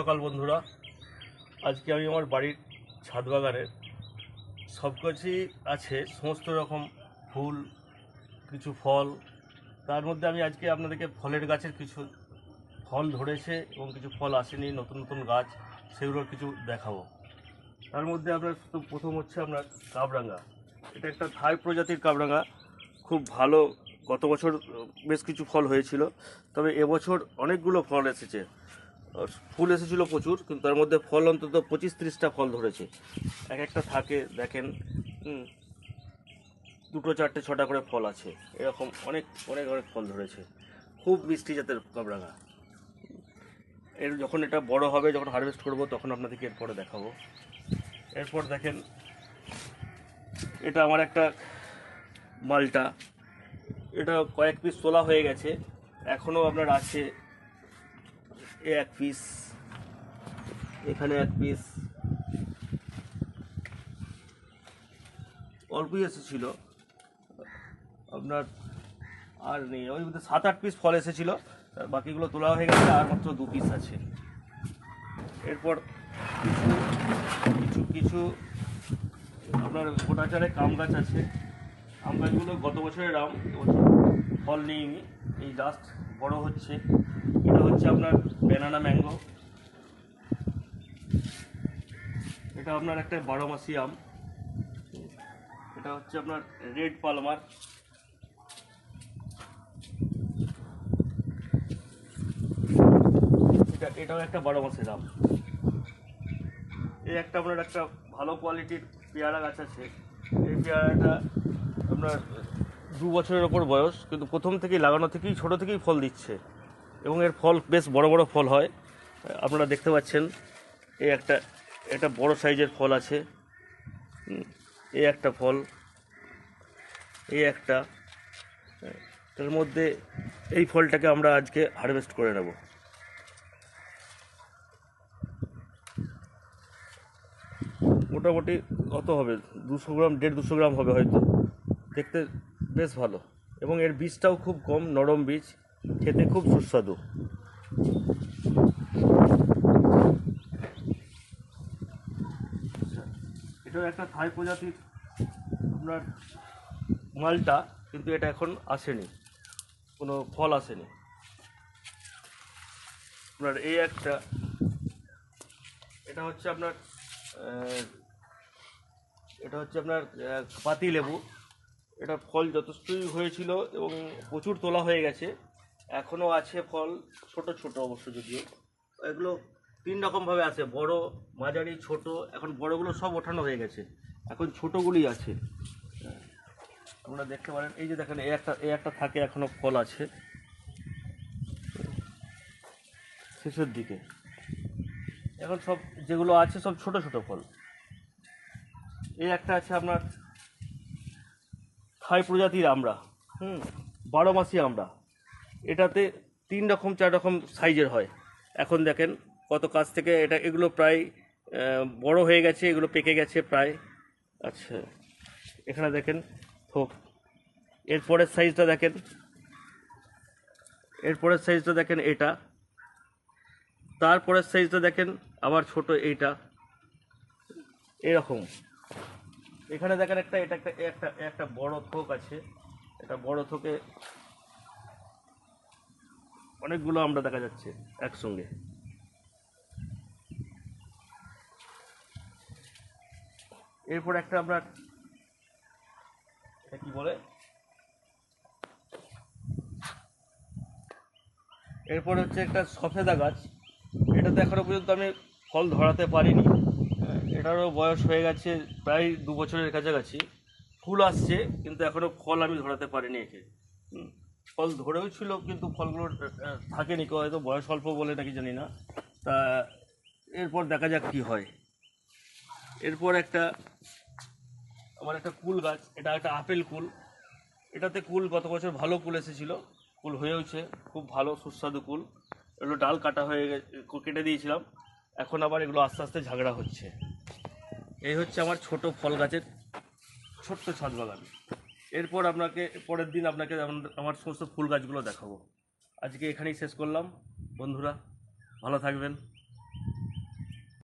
সকাল বন্ধুরা। আজকে আমি আমার বাড়ির ছাদ বাগানের সব কিছুই আছে, সমস্ত রকম ফুল, কিছু ফল। তার মধ্যে আমি আজকে আপনাদেরকে ফলের গাছের কিছু ফল ধরেছে এবং কিছু ফল আসেনি, নতুন নতুন গাছ, সেগুলোর কিছু দেখাবো। তার মধ্যে আপনার প্রথম হচ্ছে আপনার কাবরাঙ্গা। এটা একটা থাই প্রজাতির কাবরাঙ্গা, খুব ভালো। গত বছর বেশ কিছু ফল হয়েছিল, তবে এবছর অনেকগুলো ফল এসেছে। ফুল এসেছিল প্রচুর, কিন্তু তার মধ্যে ফল অন্তত 25-30টা ফল ধরেছে। এক একটা থাকে দেখেন, দুটো চারটে ছটা করে ফল আছে, এরকম অনেক অনেক অনেক ফল ধরেছে। খুব মিষ্টি জাতের কাবরাঙ্গা। এর যখন এটা বড় হবে, যখন হারভেস্ট করব, তখন আপনাদেরকে এরপরে দেখাবো। এরপর দেখেন, এটা আমার একটা মালটা। এটা কয়েক পিস তোলা হয়ে গেছে, এখনও আপনার আছে। এ এক পিস, এখানে এক পিস, অল্পই এসেছিল আপনার, আর নেই। ওই 7-8 পিস ফল এসেছিল, বাকিগুলো তোলা হয়ে গেছে, আর মাত্র 2 পিস আছে। এরপর কিছু কিছু আপনার গোটা চারে আম গাছ আছে। আম গাছগুলো গত বছরের আম, এবছর ফল নেইনি, এই জাস্ট বড় হচ্ছে। এটা হচ্ছে আপনার ব্যানানা ম্যাঙ্গো। এটা আপনার একটা 12 মাসি আম। এটা হচ্ছে আপনার রেড পালমার। এটাও একটা 12 মাসের আম। এই একটা আপনার একটা ভালো কোয়ালিটির পেয়ারা গাছ আছে। এই পেয়ারাটা আপনার 2 বছরের ওপর বয়স, কিন্তু প্রথম থেকেই লাগানো থেকেই ছোটো থেকেই ফল দিচ্ছে, এবং এর ফল বেশ বড় বড় ফল হয়। আপনারা দেখতে পাচ্ছেন, এই একটা বড় সাইজের ফল আছে। এই একটা ফল, এই একটা। তার মধ্যে এই ফলটাকে আমরা আজকে হারভেস্ট করে নেব। মোটামুটি কত হবে, 200 গ্রাম, 150-200 গ্রাম হবে হয়তো। দেখতে বেশ ভালো, এবং এর বীজটাও খুব কম, নরম বীজ, খেতে খুব সুস্বাদু। এটাও একটা থাই প্রজাতির আপনার মালটা, কিন্তু এটা এখন আসেনি, কোনো ফল আসেনি। আপনার এই একটা, এটা হচ্ছে আপনার পাতি লেবু। এটা ফল যথেষ্টই হয়েছিল এবং প্রচুর তোলা হয়ে গেছে, এখনও আছে ফল, ছোট ছোট অবশ্য। যদিও এগুলো 3 রকমভাবে আছে, বড়, মাঝারি, ছোট। এখন বড়গুলো সব ওঠানো হয়ে গেছে, এখন ছোটোগুলি আছে। আপনারা দেখতে পারেন, এই যে দেখেন, এই একটা থাকে, এখনও ফল আছে শেষের দিকে। এখন সব যেগুলো আছে সব ছোট ছোট ফল। এই একটা আছে আপনার থাই প্রজাতির আমরা, 12 মাসি আমরা। এটাতে 3 রকম 4 রকম সাইজের হয়। এখন দেখেন কত কাছ থেকে এগুলো প্রায় বড় হয়ে গেছে, এগুলো পেকে গেছে প্রায়। আচ্ছা, এখানে দেখেন থোক। এরপরের সাইজটা দেখেন, এটা। তারপরের সাইজটা দেখেন, আবার ছোট, এইটা এরকম। এখানে দেখেন একটা বড় থোক আছে। এটা বড় থোকে অনেকগুলো আমরা দেখা যাচ্ছে একসঙ্গে। এরপর একটা আমরা, এটা কি বলে, এরপর হচ্ছে একটা সফেদা গাছ। এটাতে এখনো পর্যন্ত আমি ফল ধরাতে পারিনি, এটারও বয়স হয়ে গেছে প্রায় 2 বছরের কাছাকাছি। ফুল আসছে, কিন্তু এখনও ফল আমি ধরাতে পারিনি একে। ফল ধরেও ছিল, কিন্তু ফলগুলো থাকেনি, কেউ হয়তো বয়স অল্প বলে নাকি জানি না। তা এরপর দেখা যাক কি হয়। এরপর আমার একটা কুল গাছ, এটা একটা আপেল কুল। এটাতে কুল গত বছর ভালো কুল এসেছিল, কুল হয়েওছে, খুব ভালো সুস্বাদু কুল। এগুলো ডাল কাটা হয়ে গেছে, কেটে দিয়েছিলাম, এখন আবার এগুলো আস্তে আস্তে ঝাগড়া হচ্ছে। এই হচ্ছে আমার ছোট ফল গাছের ছোট্ট ছাদ বাগান। এরপর পরের দিন আপনাকে আমার সমস্ত ফুল গাছগুলো দেখাবো। আজকে এখানেই শেষ করলাম বন্ধুরা, ভালো থাকবেন।